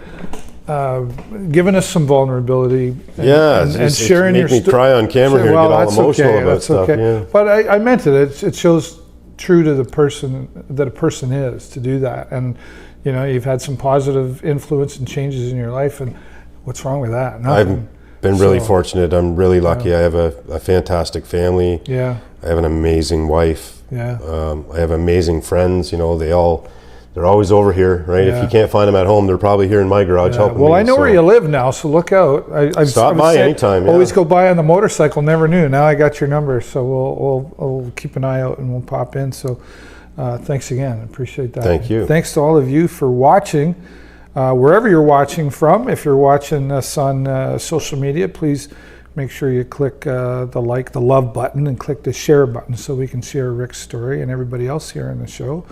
giving us some vulnerability. And sharing your make me cry on camera here and Well, get all that's emotional okay. about That's stuff. okay. Yeah. But I meant it. It shows true to the person that a person is to do that, and you've had some positive influence and changes in your life, and what's wrong with that? Nothing. I've been really So- fortunate. I'm really lucky. I have a fantastic family. Yeah. I have an amazing wife. Yeah. I have amazing friends. They're always over here, right? Yeah. If you can't find them at home, they're probably here in my garage helping me. Well, I know where you live now, so look out. Stop by anytime, Always yeah. go by on the motorcycle. Never knew. Now I got your number, so we'll keep an eye out and we'll pop in. So thanks again. I appreciate that. Thank you. Thanks to all of you for watching. Wherever you're watching from, if you're watching us on social media, please make sure you click the love button and click the share button so we can share Rick's story and everybody else here in the show.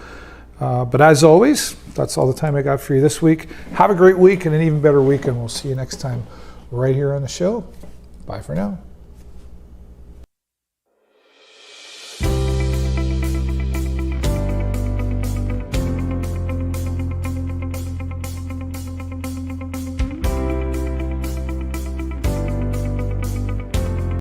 But as always, that's all the time I got for you this week. Have a great week and an even better week, and we'll see you next time right here on the show. Bye for now.